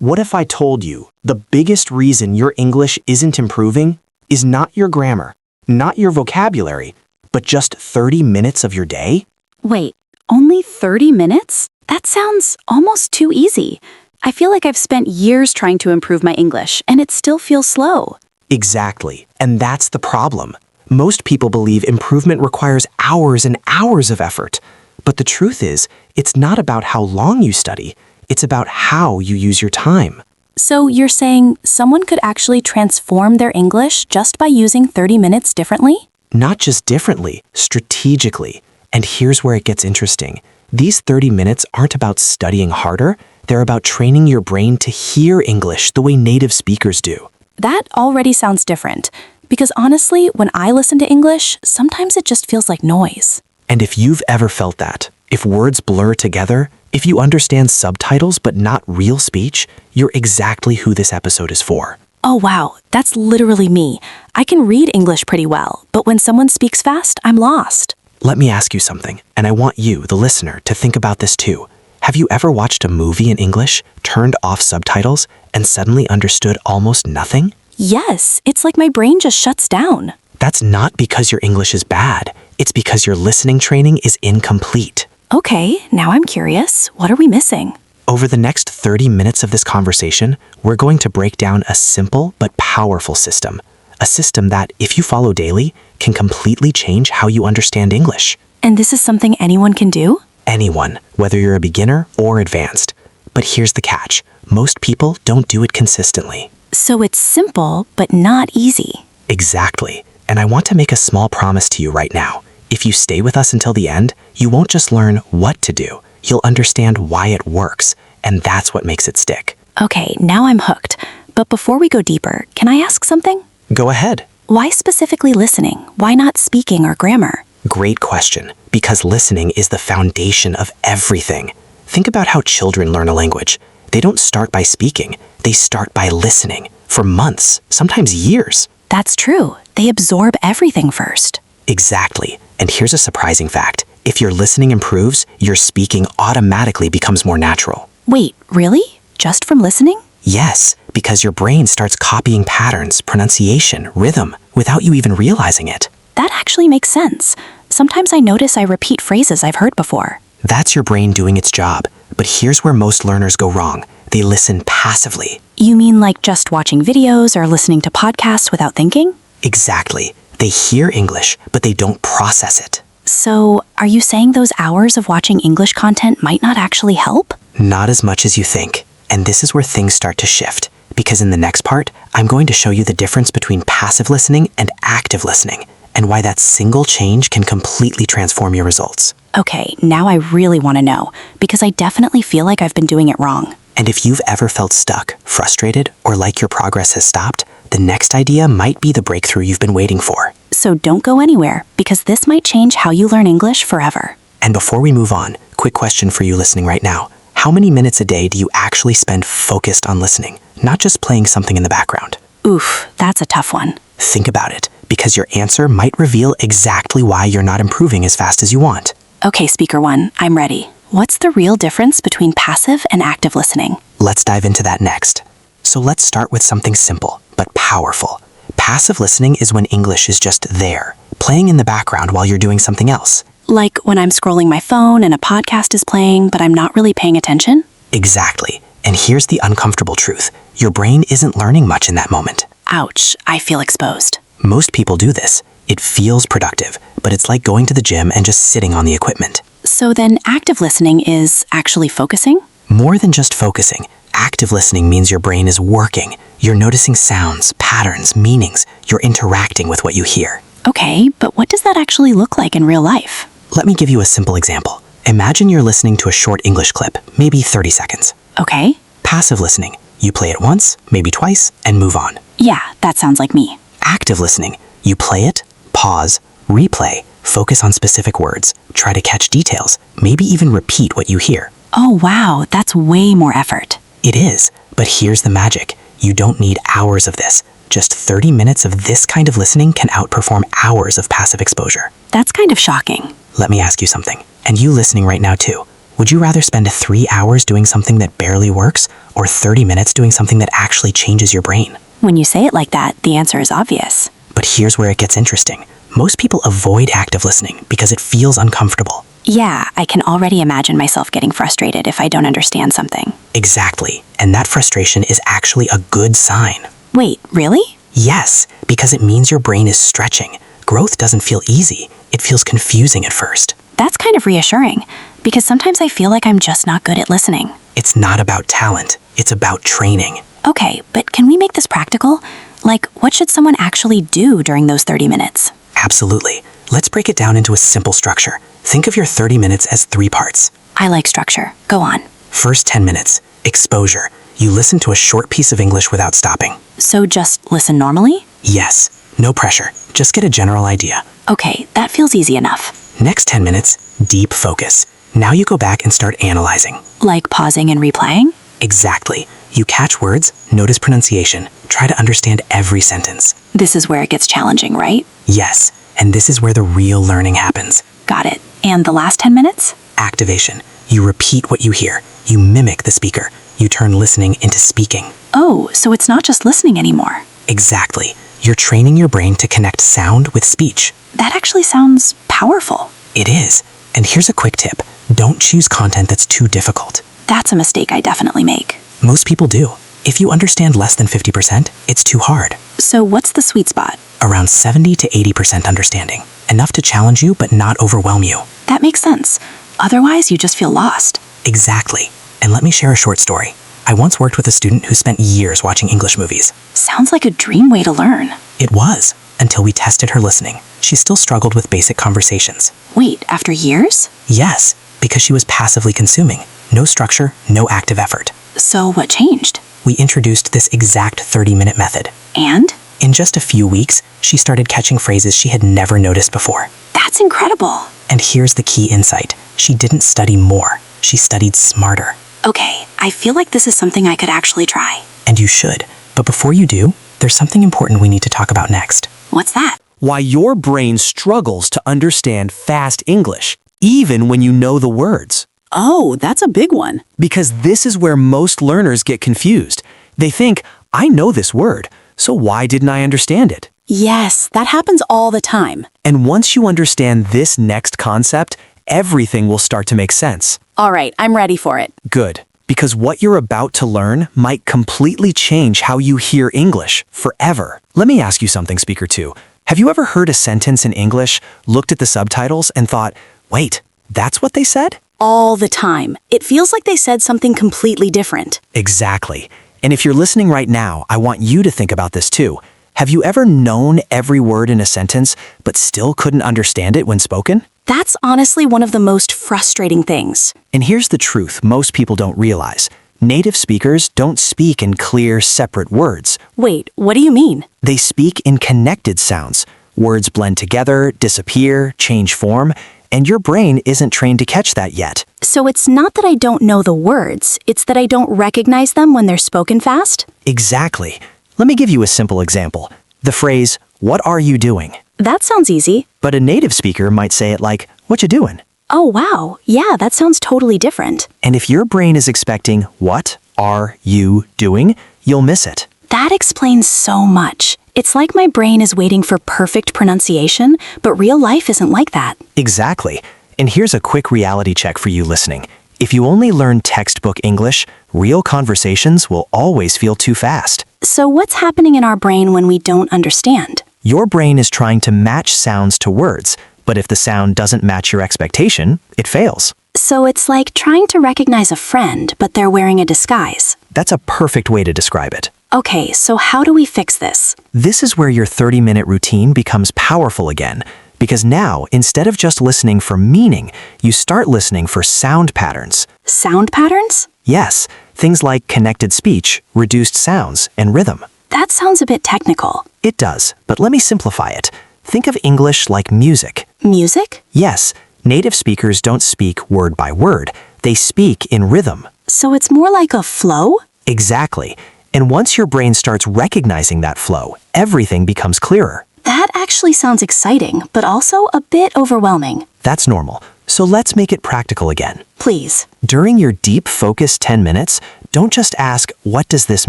What if I told you the biggest reason your English isn't improving is not your grammar, not your vocabulary, but just 30 minutes of your day? Wait, only 30 minutes? That sounds almost too easy. I feel like I've spent years trying to improve my English, and it still feels slow. Exactly, and that's the problem. Most people believe improvement requires hours and hours of effort. But the truth is, it's not about how long you study, it's about how you use your time. So you're saying someone could actually transform their English just by using 30 minutes differently? Not just differently, strategically. And here's where it gets interesting. These 30 minutes aren't about studying harder, they're about training your brain to hear English the way native speakers do. That already sounds different, because honestly, when I listen to English, sometimes it just feels like noise. And if you've ever felt that, if words blur together, if you understand subtitles but not real speech, you're exactly who this episode is for. Oh wow, that's literally me. I can read English pretty well, but when someone speaks fast, I'm lost. Let me ask you something, and I want you, the listener, to think about this too. Have you ever watched a movie in English, turned off subtitles, and suddenly understood almost nothing? Yes, it's like my brain just shuts down. That's not because your English is bad. It's because your listening training is incomplete. Okay, now I'm curious. What are we missing? Over the next 30 minutes of this conversation, we're going to break down a simple but powerful system. A system that, if you follow daily, can completely change how you understand English. And this is something anyone can do? Anyone, whether you're a beginner or advanced. But here's the catch. Most people don't do it consistently. So it's simple, but not easy. Exactly. And I want to make a small promise to you right now. If you stay with us until the end, you won't just learn what to do. You'll understand why it works, and that's what makes it stick. Okay, now I'm hooked. But before we go deeper, can I ask something? Go ahead. Why specifically listening? Why not speaking or grammar? Great question, because listening is the foundation of everything. Think about how children learn a language. They don't start by speaking, they start by listening, for months, sometimes years. That's true. They absorb everything first. Exactly. And here's a surprising fact. If your listening improves, your speaking automatically becomes more natural. Wait, really? Just from listening? Yes, because your brain starts copying patterns, pronunciation, rhythm, without you even realizing it. That actually makes sense. Sometimes I notice I repeat phrases I've heard before. That's your brain doing its job. But here's where most learners go wrong. They listen passively. You mean like just watching videos or listening to podcasts without thinking? Exactly. They hear English, but they don't process it. So, are you saying those hours of watching English content might not actually help? Not as much as you think. And this is where things start to shift. Because in the next part, I'm going to show you the difference between passive listening and active listening, and why that single change can completely transform your results. Okay, now I really want to know, because I definitely feel like I've been doing it wrong. And if you've ever felt stuck, frustrated, or like your progress has stopped, the next idea might be the breakthrough you've been waiting for. So don't go anywhere, because this might change how you learn English forever. And before we move on, quick question for you listening right now. How many minutes a day do you actually spend focused on listening, not just playing something in the background? Oof, that's a tough one. Think about it, because your answer might reveal exactly why you're not improving as fast as you want. Okay, speaker one, I'm ready. What's the real difference between passive and active listening? Let's dive into that next. So let's start with something simple, but powerful. Passive listening is when English is just there, playing in the background while you're doing something else. Like when I'm scrolling my phone and a podcast is playing, but I'm not really paying attention? Exactly. And here's the uncomfortable truth. Your brain isn't learning much in that moment. Ouch, I feel exposed. Most people do this. It feels productive, but it's like going to the gym and just sitting on the equipment. So then active listening is actually focusing? More than just focusing. Active listening means your brain is working. You're noticing sounds, patterns, meanings. You're interacting with what you hear. Okay, but what does that actually look like in real life? Let me give you a simple example. Imagine you're listening to a short English clip, maybe 30 seconds. Okay. Passive listening. You play it once, maybe twice, and move on. Yeah, that sounds like me. Active listening. You play it, pause, replay, focus on specific words, try to catch details, maybe even repeat what you hear. Oh wow, that's way more effort. It is, but here's the magic. You don't need hours of this. Just 30 minutes of this kind of listening can outperform hours of passive exposure. That's kind of shocking. Let me ask you something, and you listening right now too. Would you rather spend 3 hours doing something that barely works or 30 minutes doing something that actually changes your brain? When you say it like that, the answer is obvious. But here's where it gets interesting. Most people avoid active listening because it feels uncomfortable. Yeah, I can already imagine myself getting frustrated if I don't understand something. Exactly. And that frustration is actually a good sign. Wait, really? Yes, because it means your brain is stretching. Growth doesn't feel easy. It feels confusing at first. That's kind of reassuring, because sometimes I feel like I'm just not good at listening. It's not about talent. It's about training. Okay, but can we make this practical? Like, what should someone actually do during those 30 minutes? Absolutely. Let's break it down into a simple structure. Think of your 30 minutes as 3 parts. I like structure. Go on. First 10 minutes, exposure. You listen to a short piece of English without stopping. So just listen normally? Yes, no pressure. Just get a general idea. Okay, that feels easy enough. Next 10 minutes, deep focus. Now you go back and start analyzing. Like pausing and replaying? Exactly. You catch words, notice pronunciation, try to understand every sentence. This is where it gets challenging, right? Yes, and this is where the real learning happens. Got it. And the last 10 minutes? Activation. You repeat what you hear. You mimic the speaker. You turn listening into speaking. Oh, so it's not just listening anymore. Exactly. You're training your brain to connect sound with speech. That actually sounds powerful. It is. And here's a quick tip. Don't choose content that's too difficult. That's a mistake I definitely make. Most people do. If you understand less than 50%, it's too hard. So what's the sweet spot? Around 70 to 80% understanding. Enough to challenge you but not overwhelm you. That makes sense. Otherwise, you just feel lost. Exactly. And let me share a short story. I once worked with a student who spent years watching English movies. Sounds like a dream way to learn. It was, until we tested her listening. She still struggled with basic conversations. Wait, after years? Yes, because she was passively consuming. No structure, no active effort. So what changed? We introduced this exact 30-minute method. And? In just a few weeks, she started catching phrases she had never noticed before. That's incredible. And here's the key insight. She didn't study more. She studied smarter. Okay, I feel like this is something I could actually try. And you should. But before you do, there's something important we need to talk about next. What's that? Why your brain struggles to understand fast English, even when you know the words. Oh, that's a big one. Because this is where most learners get confused. They think, I know this word, so why didn't I understand it? Yes, that happens all the time. And once you understand this next concept, everything will start to make sense. All right, I'm ready for it. Good. Because what you're about to learn might completely change how you hear English forever. Let me ask you something, Speaker 2. Have you ever heard a sentence in English, looked at the subtitles, and thought, wait, that's what they said? All the time. It feels like they said something completely different. Exactly. And if you're listening right now, I want you to think about this too. Have you ever known every word in a sentence, but still couldn't understand it when spoken? That's honestly one of the most frustrating things. And here's the truth most people don't realize. Native speakers don't speak in clear, separate words. Wait, what do you mean? They speak in connected sounds. Words blend together, disappear, change form, and your brain isn't trained to catch that yet. So it's not that I don't know the words, it's that I don't recognize them when they're spoken fast? Exactly. Let me give you a simple example. The phrase, "What are you doing?" That sounds easy. But a native speaker might say it like, "What you doing?" Oh, wow. Yeah, that sounds totally different. And if your brain is expecting, "What are you doing?" you'll miss it. That explains so much. It's like my brain is waiting for perfect pronunciation, but real life isn't like that. Exactly. And here's a quick reality check for you listening. If you only learn textbook English, real conversations will always feel too fast. So what's happening in our brain when we don't understand? Your brain is trying to match sounds to words, but if the sound doesn't match your expectation, it fails. So it's like trying to recognize a friend, but they're wearing a disguise. That's a perfect way to describe it. Okay, so how do we fix this? This is where your 30-minute routine becomes powerful again, because now, instead of just listening for meaning, you start listening for sound patterns. Sound patterns? Yes, things like connected speech, reduced sounds, and rhythm. That sounds a bit technical. It does, but let me simplify it. Think of English like music. Music? Yes, native speakers don't speak word by word. They speak in rhythm. So it's more like a flow? Exactly. And once your brain starts recognizing that flow, everything becomes clearer. That actually sounds exciting, but also a bit overwhelming. That's normal. So let's make it practical again. Please. During your deep focus 10 minutes, don't just ask, what does this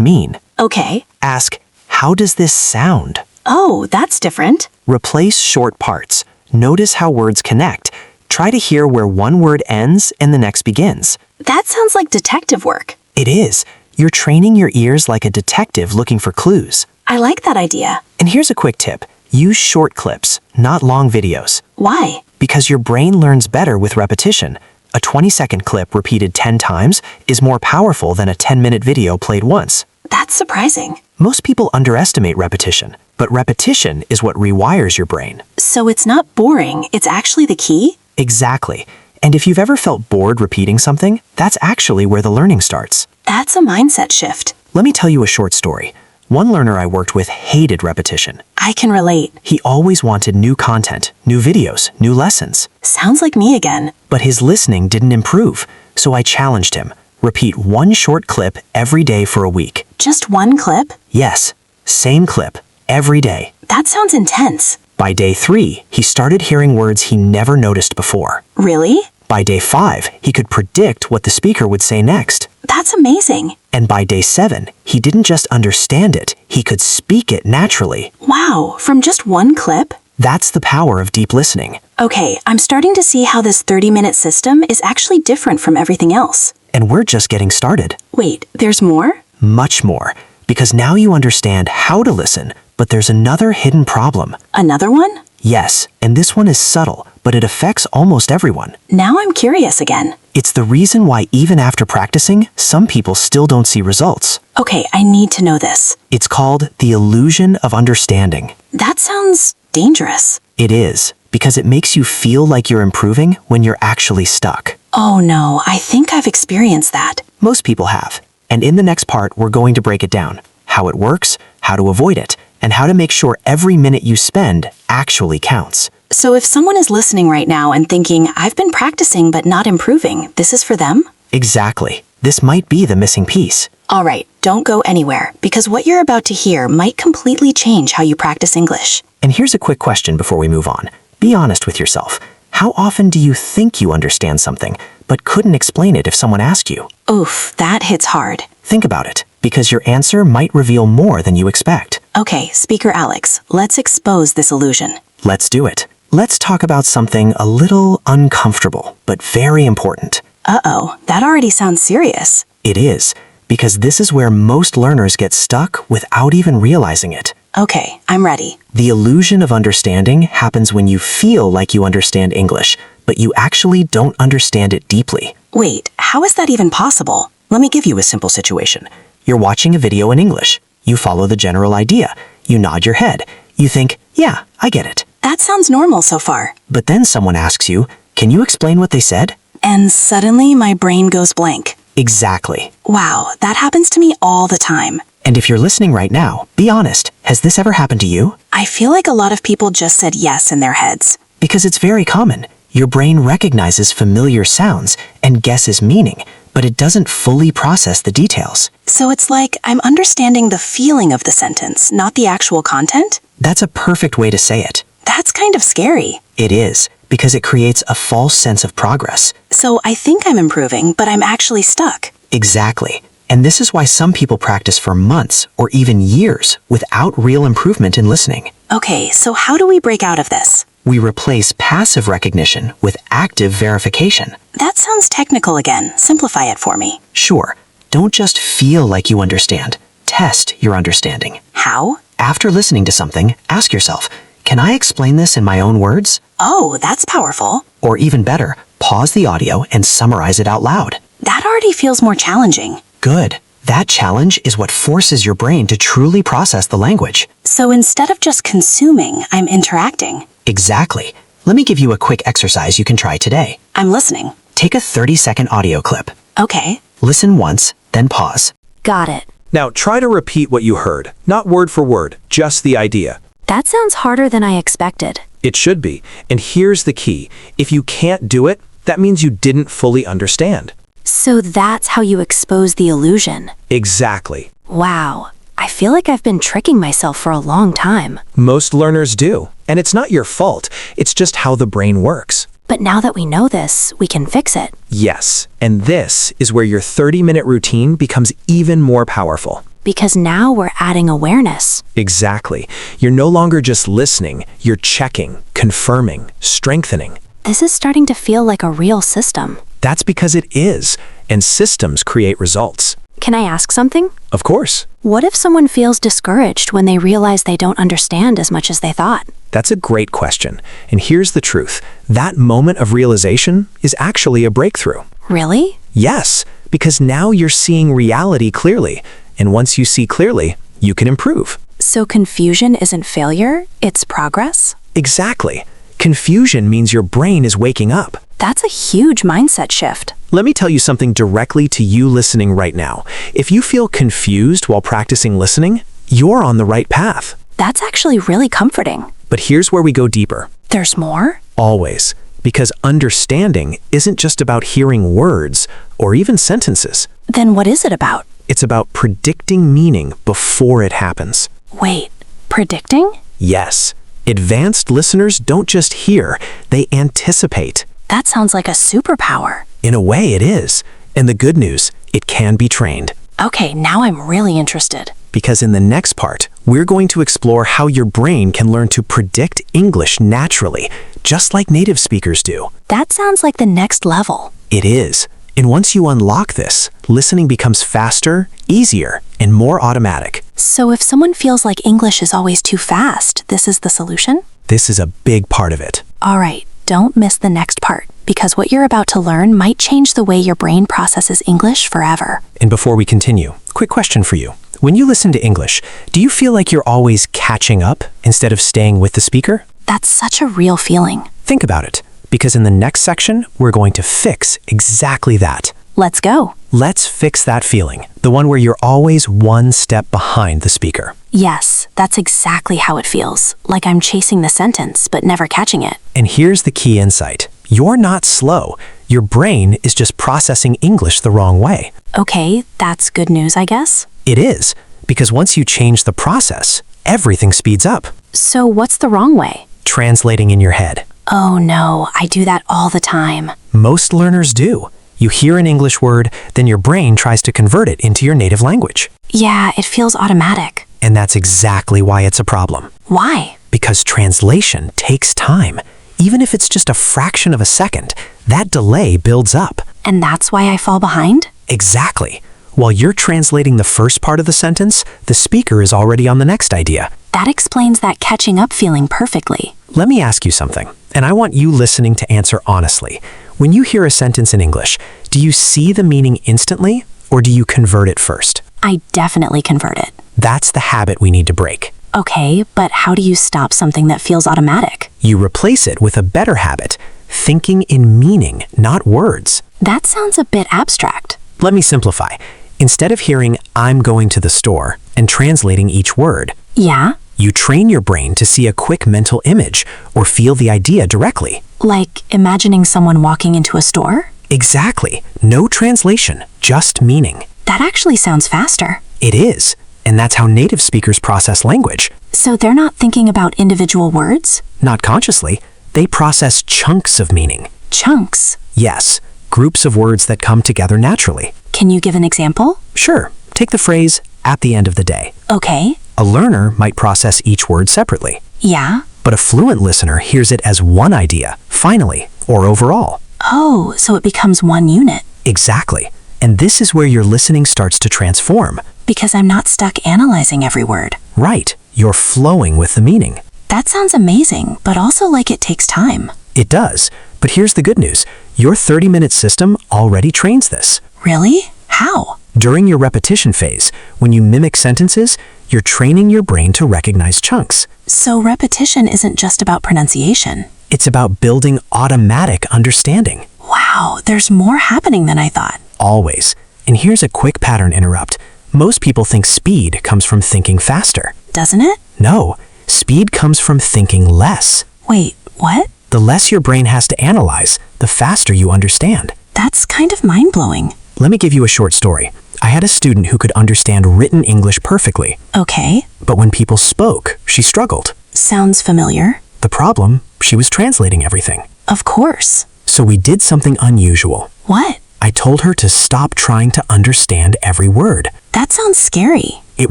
mean? Okay. Ask, how does this sound? Oh, that's different. Replace short parts. Notice how words connect. Try to hear where one word ends and the next begins. That sounds like detective work. It is. You're training your ears like a detective looking for clues. I like that idea. And here's a quick tip. Use short clips, not long videos. Why? Because your brain learns better with repetition. A 20-second clip repeated 10 times is more powerful than a 10-minute video played once. That's surprising. Most people underestimate repetition, but repetition is what rewires your brain. So it's not boring, it's actually the key? Exactly. And if you've ever felt bored repeating something, that's actually where the learning starts. That's a mindset shift. Let me tell you a short story. One learner I worked with hated repetition. I can relate. He always wanted new content, new videos, new lessons. Sounds like me again. But his listening didn't improve, so I challenged him. Repeat one short clip every day for a week. Just one clip? Yes, same clip, every day. That sounds intense. By day 3, he started hearing words he never noticed before. Really? By day 5, he could predict what the speaker would say next. That's amazing. And by day 7, he didn't just understand it, he could speak it naturally. Wow, from just one clip? That's the power of deep listening. Okay, I'm starting to see how this 30-minute system is actually different from everything else. And we're just getting started. Wait, there's more? Much more. Because now you understand how to listen, but there's another hidden problem. Another one? Yes, and this one is subtle, but it affects almost everyone. Now I'm curious again. It's the reason why even after practicing, some people still don't see results. Okay, I need to know this. It's called the illusion of understanding. That sounds dangerous. It is, because it makes you feel like you're improving when you're actually stuck. Oh no, I think I've experienced that. Most people have. And in the next part, we're going to break it down. How it works, how to avoid it, and how to make sure every minute you spend actually counts. So if someone is listening right now and thinking, I've been practicing but not improving, this is for them? Exactly. This might be the missing piece. All right, don't go anywhere, because what you're about to hear might completely change how you practice English. And here's a quick question before we move on. Be honest with yourself. How often do you think you understand something, but couldn't explain it if someone asked you? Oof, that hits hard. Think about it, because your answer might reveal more than you expect. Okay, Speaker Alex, let's expose this illusion. Let's do it. Let's talk about something a little uncomfortable, but very important. Uh-oh, that already sounds serious. It is, because this is where most learners get stuck without even realizing it. Okay, I'm ready. The illusion of understanding happens when you feel like you understand English, but you actually don't understand it deeply. Wait, how is that even possible? Let me give you a simple situation. You're watching a video in English. You follow the general idea. You nod your head. You think, yeah, I get it. That sounds normal so far. But then someone asks you, can you explain what they said? And suddenly my brain goes blank. Exactly. Wow, that happens to me all the time. And if you're listening right now, be honest, has this ever happened to you? I feel like a lot of people just said yes in their heads. Because it's very common. Your brain recognizes familiar sounds and guesses meaning, but it doesn't fully process the details. So it's like I'm understanding the feeling of the sentence, not the actual content? That's a perfect way to say it. That's kind of scary. It is, because it creates a false sense of progress. So I think I'm improving, but I'm actually stuck. Exactly. And this is why some people practice for months or even years without real improvement in listening. Okay, so how do we break out of this? We replace passive recognition with active verification. That sounds technical again. Simplify it for me. Sure, don't just feel like you understand. Test your understanding. How? After listening to something, ask yourself, can I explain this in my own words? Oh, that's powerful. Or even better, pause the audio and summarize it out loud. That already feels more challenging. Good. That challenge is what forces your brain to truly process the language. So instead of just consuming, I'm interacting. Exactly. Let me give you a quick exercise you can try today. I'm listening. Take a 30-second audio clip. Okay. Listen once, then pause. Got it. Now try to repeat what you heard, not word for word, just the idea. That sounds harder than I expected. It should be. And here's the key. If you can't do it, that means you didn't fully understand. So that's how you expose the illusion. Exactly. Wow. I feel like I've been tricking myself for a long time. Most learners do. And it's not your fault. It's just how the brain works. But now that we know this, we can fix it. Yes, and this is where your 30-minute routine becomes even more powerful. Because now we're adding awareness. Exactly. You're no longer just listening, you're checking, confirming, strengthening. This is starting to feel like a real system. That's because it is, and systems create results. Can I ask something? Of course. What if someone feels discouraged when they realize they don't understand as much as they thought? That's a great question. And here's the truth. That moment of realization is actually a breakthrough. Really? Yes, because now you're seeing reality clearly. And once you see clearly, you can improve. So confusion isn't failure, it's progress? Exactly. Confusion means your brain is waking up. That's a huge mindset shift. Let me tell you something directly to you listening right now. If you feel confused while practicing listening, you're on the right path. That's actually really comforting. But here's where we go deeper. There's more? Always. Because understanding isn't just about hearing words or even sentences. Then what is it about? It's about predicting meaning before it happens. Wait, predicting? Yes. Advanced listeners don't just hear, they anticipate. That sounds like a superpower. In a way, it is. And the good news, it can be trained. Okay, now I'm really interested. Because in the next part, we're going to explore how your brain can learn to predict English naturally, just like native speakers do. That sounds like the next level. It is. And once you unlock this, listening becomes faster, easier, and more automatic. So if someone feels like English is always too fast, this is the solution? This is a big part of it. All right, don't miss the next part, because what you're about to learn might change the way your brain processes English forever. And before we continue, quick question for you. When you listen to English, do you feel like you're always catching up instead of staying with the speaker? That's such a real feeling. Think about it, because in the next section, we're going to fix exactly that. Let's go. Let's fix that feeling, the one where you're always one step behind the speaker. Yes, that's exactly how it feels, like I'm chasing the sentence but never catching it. And here's the key insight. You're not slow. Your brain is just processing English the wrong way. Okay, that's good news, I guess. It is, because once you change the process, everything speeds up. So what's the wrong way? Translating in your head. Oh no, I do that all the time. Most learners do. You hear an English word, then your brain tries to convert it into your native language. Yeah, it feels automatic. And that's exactly why it's a problem. Why? Because translation takes time. Even if it's just a fraction of a second, that delay builds up. And that's why I fall behind? Exactly. While you're translating the first part of the sentence, the speaker is already on the next idea. That explains that catching up feeling perfectly. Let me ask you something, and I want you listening to answer honestly. When you hear a sentence in English, do you see the meaning instantly, or do you convert it first? I definitely convert it. That's the habit we need to break. Okay, but how do you stop something that feels automatic? You replace it with a better habit, thinking in meaning, not words. That sounds a bit abstract. Let me simplify. Instead of hearing, "I'm going to the store," and translating each word, Yeah? you train your brain to see a quick mental image or feel the idea directly. Like imagining someone walking into a store? Exactly. No translation, just meaning. That actually sounds faster. It is. And that's how native speakers process language. So they're not thinking about individual words? Not consciously. They process chunks of meaning. Chunks? Yes, groups of words that come together naturally. Can you give an example? Sure. Take the phrase, "at the end of the day." Okay. A learner might process each word separately. Yeah? But a fluent listener hears it as one idea, finally, or overall. Oh, so it becomes one unit. Exactly. And this is where your listening starts to transform. Because I'm not stuck analyzing every word. Right. You're flowing with the meaning. That sounds amazing, but also like it takes time. It does. But here's the good news. Your 30-minute system already trains this. Really? How? During your repetition phase, when you mimic sentences, you're training your brain to recognize chunks. So repetition isn't just about pronunciation. It's about building automatic understanding. Wow, there's more happening than I thought. Always. And here's a quick pattern interrupt. Most people think speed comes from thinking faster. Doesn't it? No, speed comes from thinking less. Wait, what? The less your brain has to analyze, the faster you understand. That's kind of mind-blowing. Let me give you a short story. I had a student who could understand written English perfectly, Okay. but when people spoke, she struggled. Sounds familiar. The problem, she was translating everything. Of course. So we did something unusual. What? I told her to stop trying to understand every word. That sounds scary. It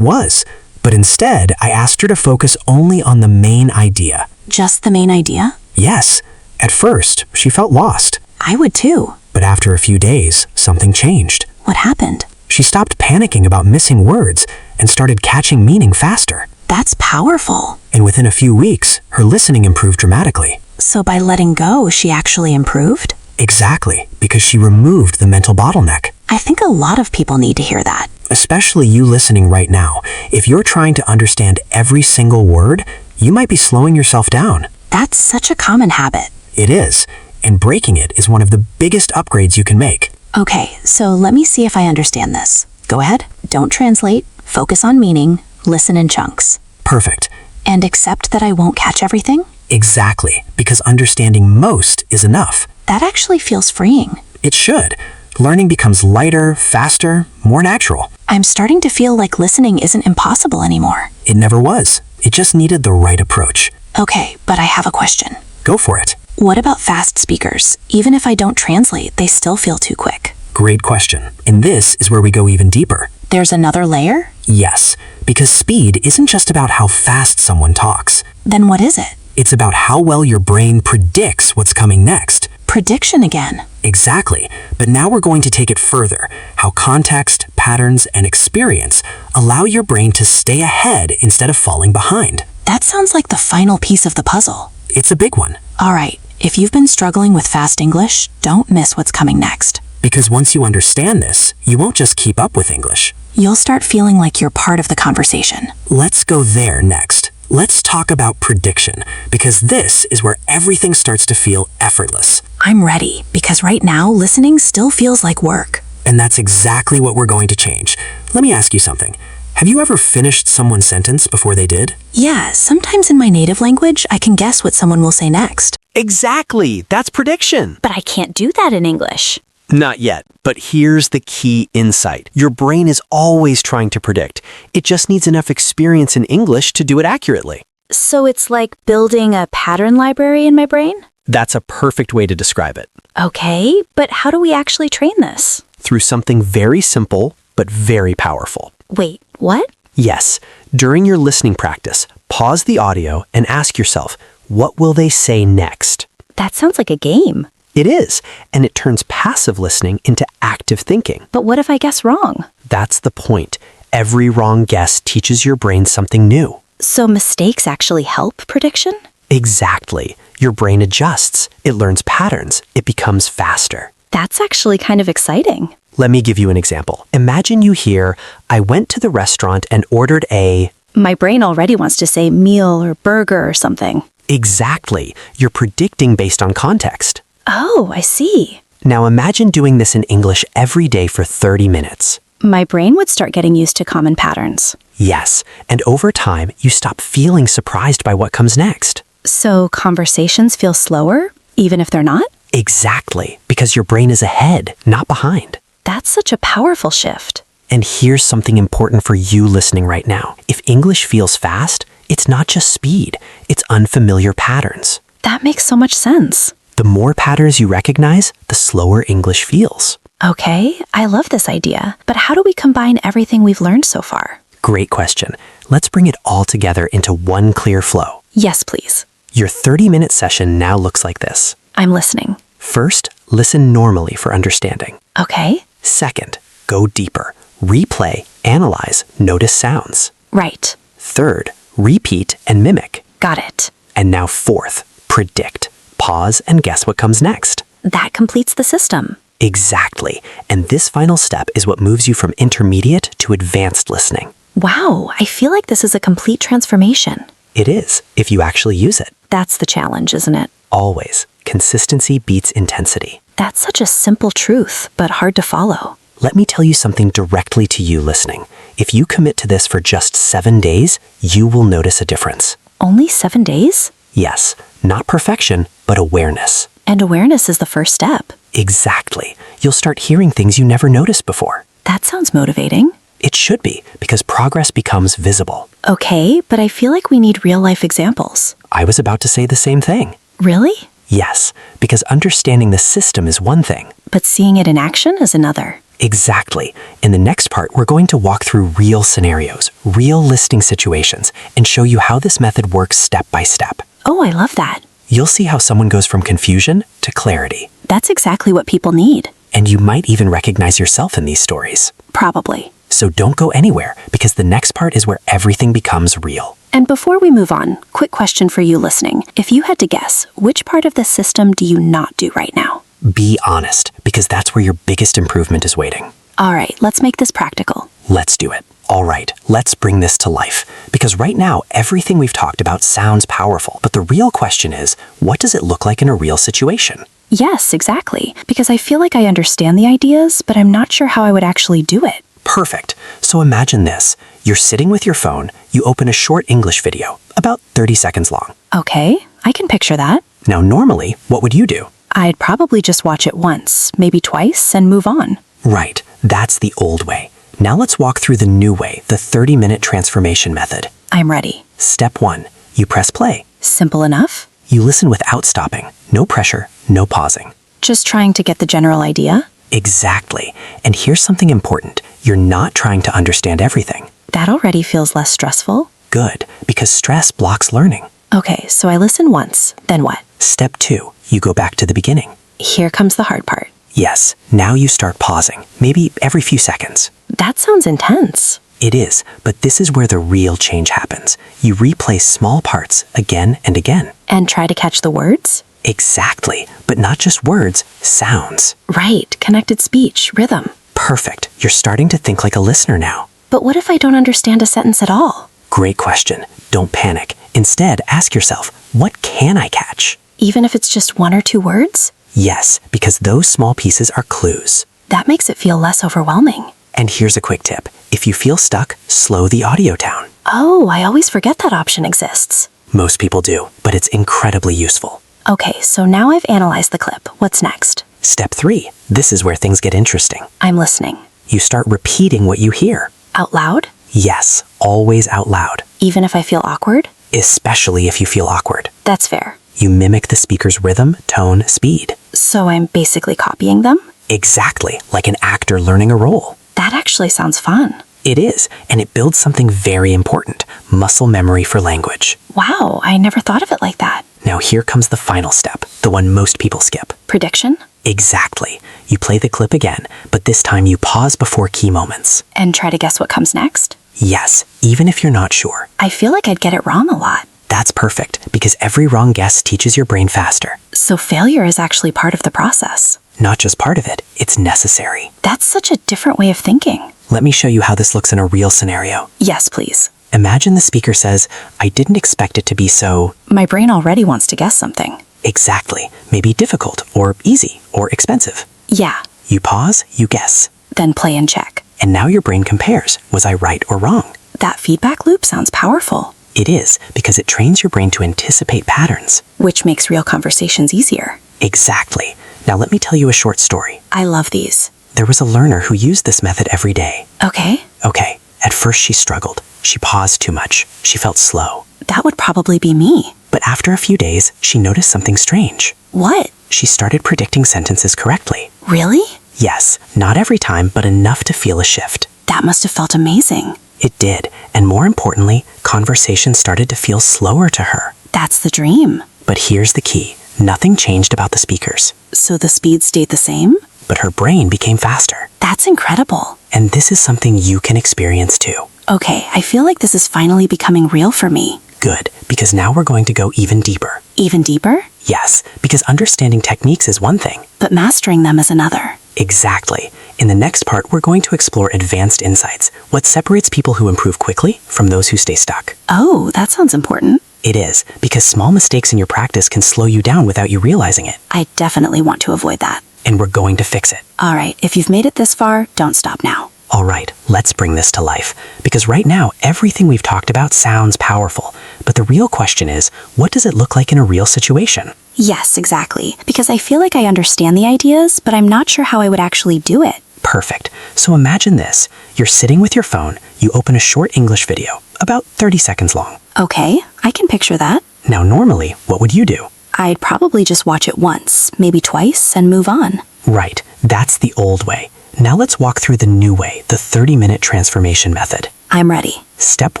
was, but instead I asked her to focus only on the main idea. Just the main idea? Yes, at first she felt lost, I would too. but after a few days, something changed. What happened? She stopped panicking about missing words and started catching meaning faster. That's powerful. And within a few weeks, her listening improved dramatically. So by letting go, she actually improved? Exactly, because she removed the mental bottleneck. I think a lot of people need to hear that. Especially you listening right now. If you're trying to understand every single word, you might be slowing yourself down. That's such a common habit. It is, and breaking it is one of the biggest upgrades you can make. Okay, so let me see if I understand this. Go ahead. Don't translate. Focus on meaning. Listen in chunks. Perfect. And accept that I won't catch everything? Exactly, because understanding most is enough. That actually feels freeing. It should. Learning becomes lighter, faster, more natural. I'm starting to feel like listening isn't impossible anymore. It never was. It just needed the right approach. Okay, but I have a question. Go for it. What about fast speakers? Even if I don't translate, they still feel too quick. Great question. And this is where we go even deeper. There's another layer? Yes, because speed isn't just about how fast someone talks. Then what is it? It's about how well your brain predicts what's coming next. Prediction again. Exactly. But now we're going to take it further. How context, patterns, and experience allow your brain to stay ahead instead of falling behind. That sounds like the final piece of the puzzle. It's a big one. All right, if you've been struggling with fast English, don't miss what's coming next. Because once you understand this, you won't just keep up with English. You'll start feeling like you're part of the conversation. Let's go there next. Let's talk about prediction, because this is where everything starts to feel effortless. I'm ready, because right now, listening still feels like work. And that's exactly what we're going to change. Let me ask you something. Have you ever finished someone's sentence before they did? Yeah, sometimes in my native language, I can guess what someone will say next. Exactly. That's prediction. But I can't do that in English. Not yet, but here's the key insight. Your brain is always trying to predict. It just needs enough experience in English to do it accurately. So it's like building a pattern library in my brain? That's a perfect way to describe it. Okay, but how do we actually train this? Through something very simple, but very powerful. Wait, what? Yes, during your listening practice, pause the audio and ask yourself, what will they say next? That sounds like a game. It is, and it turns passive listening into active thinking. But what if I guess wrong? That's the point. Every wrong guess teaches your brain something new. So mistakes actually help prediction? Exactly. Your brain adjusts. It learns patterns. It becomes faster. That's actually kind of exciting. Let me give you an example. Imagine you hear, I went to the restaurant and ordered a... My brain already wants to say meal or burger or something. Exactly. You're predicting based on context. Oh, I see. Now imagine doing this in English every day for 30 minutes. My brain would start getting used to common patterns. Yes, and over time, you stop feeling surprised by what comes next. So conversations feel slower, even if they're not? Exactly, because your brain is ahead, not behind. That's such a powerful shift. And here's something important for you listening right now. If English feels fast, it's not just speed, it's unfamiliar patterns. That makes so much sense. The more patterns you recognize, the slower English feels. Okay, I love this idea, but how do we combine everything we've learned so far? Great question. Let's bring it all together into one clear flow. Yes, please. Your 30-minute session now looks like this. I'm listening. First, listen normally for understanding. Okay. Second, go deeper. Replay, analyze, notice sounds. Right. Third, repeat and mimic. Got it. And now fourth, predict. Pause and guess what comes next. That completes the system. Exactly. And this final step is what moves you from intermediate to advanced listening. Wow, I feel like this is a complete transformation. It is, if you actually use it. That's the challenge, isn't it? Always. Consistency beats intensity. That's such a simple truth, but hard to follow. Let me tell you something directly to you listening. If you commit to this for just 7 days, you will notice a difference. Only 7 days? Yes, not perfection, but awareness. And awareness is the first step. Exactly. You'll start hearing things you never noticed before. That sounds motivating. It should be, because progress becomes visible. Okay, but I feel like we need real-life examples. I was about to say the same thing. Really? Yes, because understanding the system is one thing. But seeing it in action is another. Exactly. In the next part, we're going to walk through real scenarios, real listening situations, and show you how this method works step by step. Oh, I love that. You'll see how someone goes from confusion to clarity. That's exactly what people need. And you might even recognize yourself in these stories. Probably. So don't go anywhere, because the next part is where everything becomes real. And before we move on, quick question for you listening. If you had to guess, which part of the system do you not do right now? Be honest, because that's where your biggest improvement is waiting. All right, let's make this practical. Let's do it. All right, let's bring this to life. Because right now, everything we've talked about sounds powerful, but the real question is, what does it look like in a real situation? Yes, exactly. Because I feel like I understand the ideas, but I'm not sure how I would actually do it. Perfect. So imagine this. You're sitting with your phone, you open a short English video, about 30 seconds long. Okay, I can picture that. Now, normally, what would you do? I'd probably just watch it once, maybe twice, and move on. Right, that's the old way. Now let's walk through the new way, the 30-minute transformation method. I'm ready. Step 1. You press play. Simple enough? You listen without stopping. No pressure, no pausing. Just trying to get the general idea? Exactly. And here's something important. You're not trying to understand everything. That already feels less stressful. Good, because stress blocks learning. Okay, so I listen once, then what? Step 2. You go back to the beginning. Here comes the hard part. Yes, now you start pausing, maybe every few seconds. That sounds intense. It is, but this is where the real change happens. You replay small parts again and again. And try to catch the words? Exactly, but not just words, sounds. Right, connected speech, rhythm. Perfect. You're starting to think like a listener now. But what if I don't understand a sentence at all? Great question. Don't panic. Instead, ask yourself, what can I catch? Even if it's just 1 or 2 words? Yes, because those small pieces are clues. That makes it feel less overwhelming. And here's a quick tip. If you feel stuck, slow the audio down. Oh, I always forget that option exists. Most people do, but it's incredibly useful. Okay, so now I've analyzed the clip. What's next? Step 3. This is where things get interesting. I'm listening. You start repeating what you hear. Out loud? Yes, always out loud. Even if I feel awkward? Especially if you feel awkward. That's fair. You mimic the speaker's rhythm, tone, speed. So I'm basically copying them? Exactly, like an actor learning a role. That actually sounds fun. It is, and it builds something very important, muscle memory for language. Wow, I never thought of it like that. Now here comes the final step, the one most people skip. Prediction? Exactly. You play the clip again, but this time you pause before key moments. And try to guess what comes next? Yes, even if you're not sure. I feel like I'd get it wrong a lot. That's perfect, because every wrong guess teaches your brain faster. So failure is actually part of the process. Not just part of it, it's necessary. That's such a different way of thinking. Let me show you how this looks in a real scenario. Yes, please. Imagine the speaker says, I didn't expect it to be so... My brain already wants to guess something. Exactly. Maybe difficult, or easy, or expensive. Yeah. You pause, you guess. Then play and check. And now your brain compares. Was I right or wrong? That feedback loop sounds powerful. It is, because it trains your brain to anticipate patterns. Which makes real conversations easier. Exactly. Now let me tell you a short story. I love these. There was a learner who used this method every day. Okay. Okay, at first she struggled. She paused too much. She felt slow. That would probably be me. But after a few days, she noticed something strange. What? She started predicting sentences correctly. Really? Yes, not every time, but enough to feel a shift. That must have felt amazing. It did, and more importantly, conversation started to feel slower to her. That's the dream. But here's the key. Nothing changed about the speakers. So the speed stayed the same? But her brain became faster. That's incredible. And this is something you can experience too. Okay, I feel like this is finally becoming real for me. Good, because now we're going to go even deeper. Even deeper? Yes, because understanding techniques is one thing. But mastering them is another. Exactly. In the next part, we're going to explore advanced insights, what separates people who improve quickly from those who stay stuck. Oh, that sounds important. It is, because small mistakes in your practice can slow you down without you realizing it. I definitely want to avoid that. And we're going to fix it. All right, if you've made it this far, don't stop now. All right, let's bring this to life. Because right now, everything we've talked about sounds powerful. But the real question is, what does it look like in a real situation? Yes, exactly. Because I feel like I understand the ideas, but I'm not sure how I would actually do it. Perfect. So imagine this. You're sitting with your phone, you open a short English video, about 30 seconds long. Okay, I can picture that. Now normally, what would you do? I'd probably just watch it once, maybe twice, and move on. Right, that's the old way. Now let's walk through the new way, the 30-minute transformation method. I'm ready. Step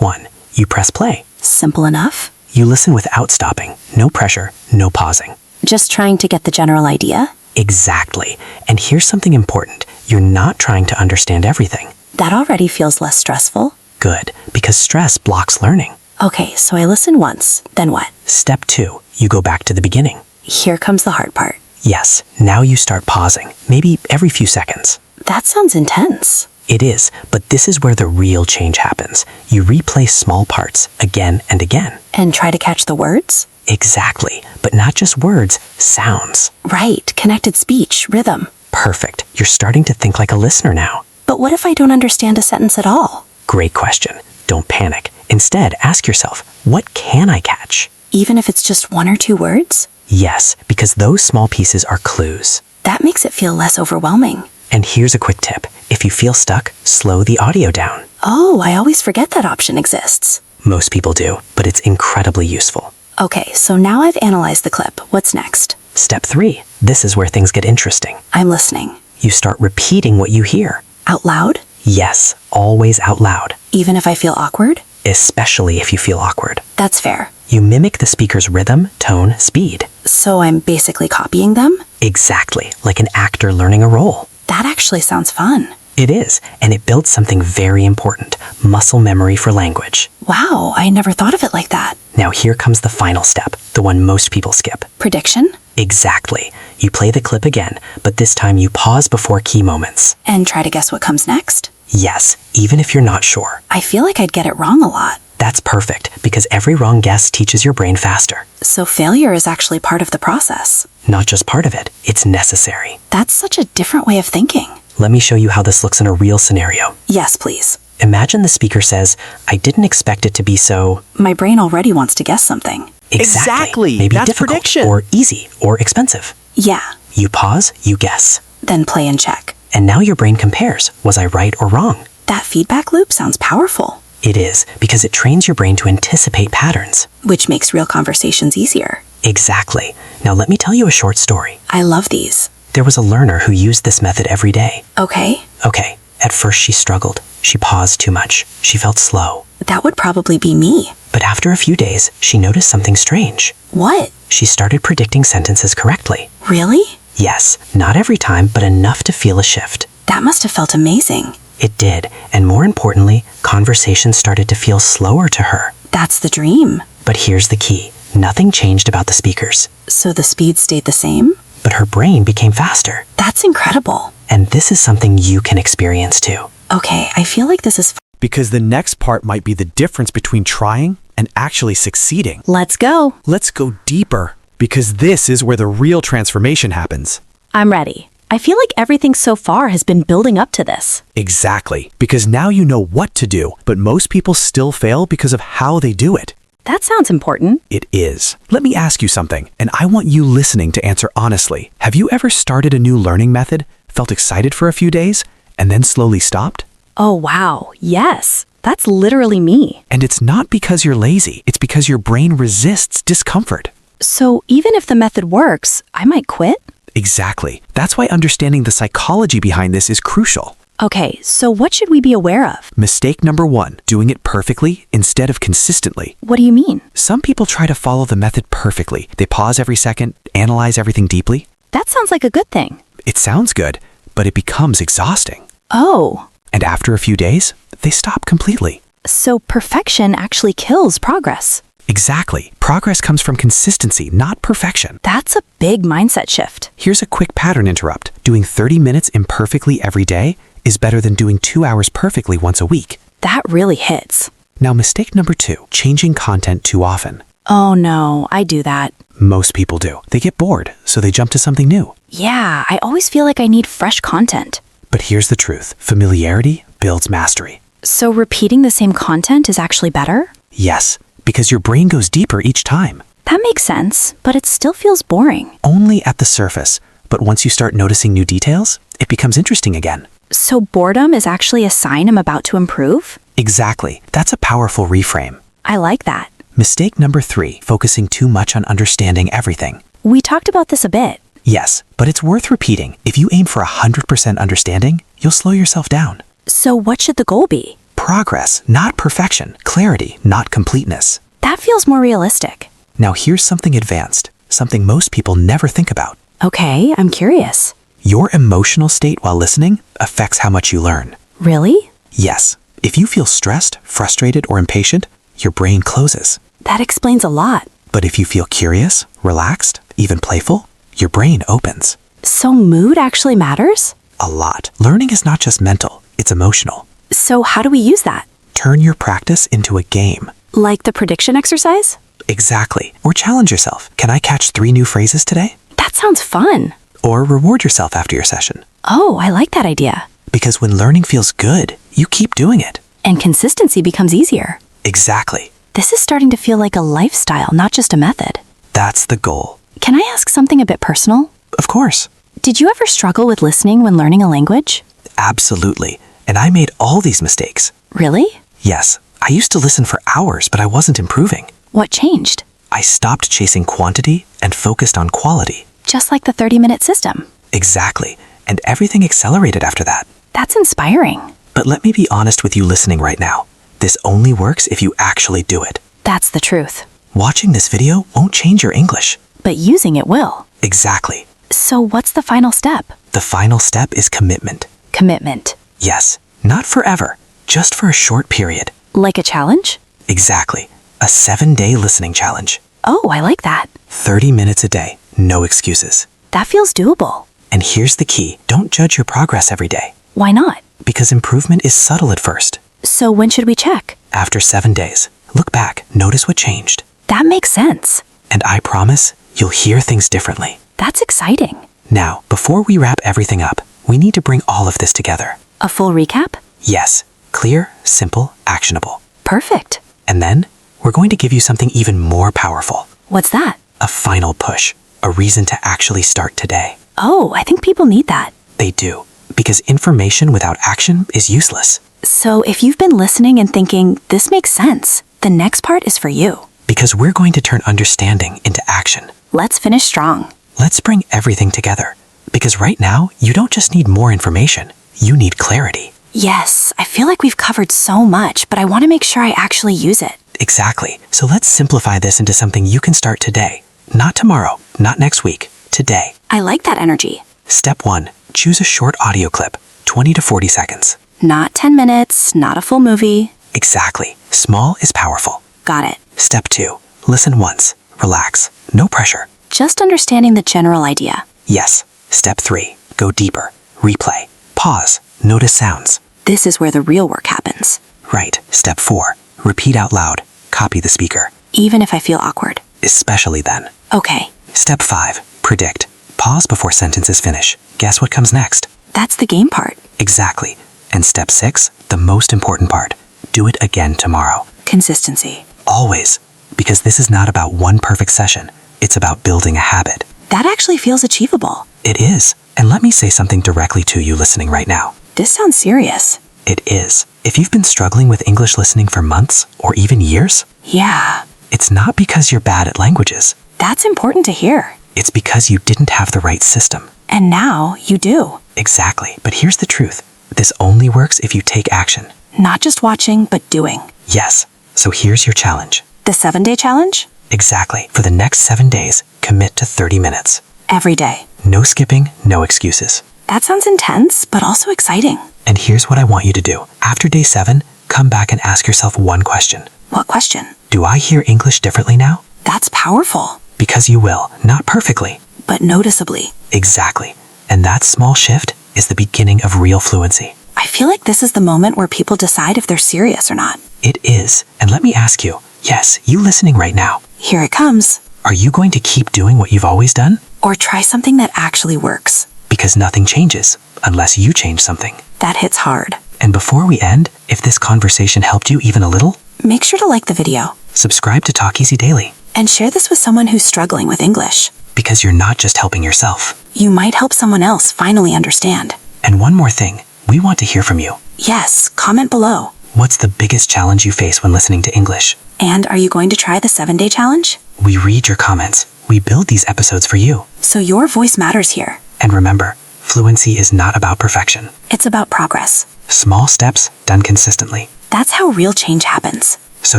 1. You press play. Simple enough. You listen without stopping. No pressure, no pausing. Just trying to get the general idea. Exactly. And here's something important. You're not trying to understand everything. That already feels less stressful. Good, because stress blocks learning. Okay, so I listen once, then what? Step 2. You go back to the beginning. Here comes the hard part. Yes, now you start pausing, maybe every few seconds. That sounds intense. It is, but this is where the real change happens. You replay small parts again and again. And try to catch the words? Exactly, but not just words, sounds. Right, connected speech, rhythm. Perfect. You're starting to think like a listener now. But what if I don't understand a sentence at all? Great question. Don't panic. Instead, ask yourself, what can I catch? Even if it's just 1 or 2 words? Yes, because those small pieces are clues. That makes it feel less overwhelming. And here's a quick tip. If you feel stuck, slow the audio down. Oh, I always forget that option exists. Most people do, but it's incredibly useful. Okay, so now I've analyzed the clip. What's next? Step 3. This is where things get interesting. I'm listening. You start repeating what you hear. Out loud? Yes, always out loud. Even if I feel awkward? Especially if you feel awkward. That's fair. You mimic the speaker's rhythm, tone, speed. So I'm basically copying them? Exactly, like an actor learning a role. That actually sounds fun. It is, and it builds something very important, muscle memory for language. Wow, I never thought of it like that. Now here comes the final step, the one most people skip. Prediction? Exactly. You play the clip again, but this time you pause before key moments. And try to guess what comes next? Yes, even if you're not sure. I feel like I'd get it wrong a lot. That's perfect, because every wrong guess teaches your brain faster. So failure is actually part of the process. Not just part of it, it's necessary. That's such a different way of thinking. Let me show you how this looks in a real scenario. Yes, please. Imagine the speaker says, I didn't expect it to be so... My brain already wants to guess something. Exactly. Maybe That's difficult, prediction. or easy, or expensive. Yeah, You pause, you guess. then play and check. And now your brain compares, was I right or wrong? That feedback loop sounds powerful, It is, because it trains your brain to anticipate patterns. which makes real conversations easier. Exactly. Now let me tell you a short story. I love these. There was a learner who used this method every day. Okay, Okay, at first she struggled. She paused too much. She felt slow. that would probably be me. But after a few days, she noticed something strange. What? She started predicting sentences correctly. Really? Yes, not every time, but enough to feel a shift. That must have felt amazing. It did, and more importantly, conversations started to feel slower to her. That's the dream. But here's the key. Nothing changed about the speakers, So the speed stayed the same? but her brain became faster. That's incredible. And this is something you can experience too. Okay, I feel like this is Because the next part might be the difference between trying and actually succeeding. Let's go. Let's go deeper, because this is where the real transformation happens. I'm ready. I feel like everything so far has been building up to this. Exactly, because now you know what to do, but most people still fail because of how they do it. That sounds important. It is. Let me ask you something, and I want you listening to answer honestly. Have you ever started a new learning method, felt excited for a few days, and then slowly stopped? Oh, wow. Yes. That's literally me. And it's not because you're lazy, it's because your brain resists discomfort. So even if the method works, I might quit? Exactly. That's why understanding the psychology behind this is crucial. Okay, so what should we be aware of? Mistake number 1, doing it perfectly instead of consistently. What do you mean? Some people try to follow the method perfectly. They pause every second, analyze everything deeply. That sounds like a good thing. It sounds good, but it becomes exhausting. Oh, And after a few days, they stop completely. so perfection actually kills progress. Exactly. Progress comes from consistency, not perfection. That's a big mindset shift. Here's a quick pattern interrupt. Doing 30 minutes imperfectly every day is better than doing 2 hours perfectly once a week. That really hits. Now, mistake number 2, changing content too often. Oh no, I do that. Most people do. They get bored, so they jump to something new. Yeah, I always feel like I need fresh content. But here's the truth. Familiarity builds mastery. So repeating the same content is actually better? Yes, because your brain goes deeper each time. That makes sense, but it still feels boring. Only at the surface. But once you start noticing new details, it becomes interesting again. So boredom is actually a sign I'm about to improve? Exactly. That's a powerful reframe. I like that. Mistake number 3, focusing too much on understanding everything. We talked about this a bit. Yes, but it's worth repeating. If you aim for 100% understanding, you'll slow yourself down. So what should the goal be? Progress, not perfection. Clarity, not completeness. That feels more realistic. Now here's something advanced, something most people never think about. Okay, I'm curious. Your emotional state while listening affects how much you learn. Really? Yes, if you feel stressed, frustrated, or impatient, your brain closes. That explains a lot. But if you feel curious, relaxed, even playful, your brain opens. So mood actually matters? A lot. Learning is not just mental, it's emotional. So how do we use that? Turn your practice into a game. Like the prediction exercise? Exactly. Or challenge yourself. Can I catch 3 new phrases today? That sounds fun. Or reward yourself after your session. Oh, I like that idea. Because when learning feels good, you keep doing it. And consistency becomes easier. Exactly. This is starting to feel like a lifestyle, not just a method. That's the goal. Can I ask something a bit personal? Of course. Did you ever struggle with listening when learning a language? Absolutely. And I made all these mistakes. Really? Yes, I used to listen for hours, but I wasn't improving. What changed? I stopped chasing quantity and focused on quality. Just like the 30-minute system. Exactly. And everything accelerated after that. That's inspiring. But let me be honest with you listening right now. This only works if you actually do it. That's the truth. Watching this video won't change your English. But using it will. Exactly. So what's the final step? The final step is commitment. Commitment. Yes, not forever, just for a short period. Like a challenge? Exactly. A 7-day listening challenge. Oh, I like that. 30 minutes a day, no excuses. That feels doable. And here's the key. Don't judge your progress every day. Why not? Because improvement is subtle at first. So when should we check? After 7 days, look back, notice what changed. That makes sense. And I promise, you'll hear things differently. That's exciting. Now, before we wrap everything up, we need to bring all of this together. A full recap? Yes, clear, simple, actionable. Perfect. And then, we're going to give you something even more powerful. What's that? A final push, a reason to actually start today. Oh, I think people need that. They do, because information without action is useless. So if you've been listening and thinking, this makes sense, the next part is for you. Because we're going to turn understanding into action. Let's finish strong. Let's bring everything together. Because right now, you don't just need more information, you need clarity. Yes, I feel like we've covered so much, but I want to make sure I actually use it. Exactly. So let's simplify this into something you can start today. Not tomorrow, not next week, today. I like that energy. Step 1. Choose a short audio clip, 20 to 40 seconds. Not 10 minutes, not a full movie. Exactly. Small is powerful. Got it. Step 2. Listen once. Relax. No pressure. Just understanding the general idea. Yes. Step 3. Go deeper. Replay. Pause. Notice sounds. This is where the real work happens. Right. Step 4. Repeat out loud. Copy the speaker. Even if I feel awkward. Especially then. Okay, Step 5. Predict. Pause before sentences finish. Guess what comes next? that's the game part. Exactly. And step 6, the most important part. Do it again tomorrow. Consistency. Always. Because this is not about one perfect session. It's about building a habit. That actually feels achievable. It is. And let me say something directly to you listening right now. This sounds serious. It is. If you've been struggling with English listening for months or even years, Yeah, it's not because you're bad at languages. that's important to hear. It's because you didn't have the right system. And now you do. Exactly. But here's the truth. This only works if you take action. Not just watching, but doing. Yes. So here's your challenge. The 7-day challenge? Exactly. For the next 7 days, commit to 30 minutes. Every day. No skipping, no excuses. That sounds intense, but also exciting. And here's what I want you to do. After day 7, come back and ask yourself one question. What question? Do I hear English differently now? That's powerful, Because you will. Not perfectly. but noticeably. Exactly. And that small shift is the beginning of real fluency. I feel like this is the moment where people decide if they're serious or not. It is. And let me ask you, yes, you listening right now, Here it comes. are you going to keep doing what you've always done? Or try something that actually works. Because nothing changes unless you change something. That hits hard. And before we end, if this conversation helped you even a little, Make sure to like the video subscribe to Talk Easy Daily. and share this with someone who's struggling with English. Because you're not just helping yourself. You might help someone else finally understand. And one more thing, we want to hear from you. Yes, comment below. What's the biggest challenge you face when listening to English? And are you going to try the 7-day challenge? We read your comments. We build these episodes for you. So your voice matters here. And remember, fluency is not about perfection. It's about progress. Small steps done consistently. That's how real change happens. So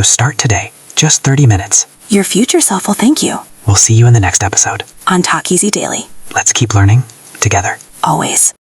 start today, just 30 minutes. Your future self will thank you. We'll see you in the next episode. On Talk Easy Daily. Let's keep learning together. Always.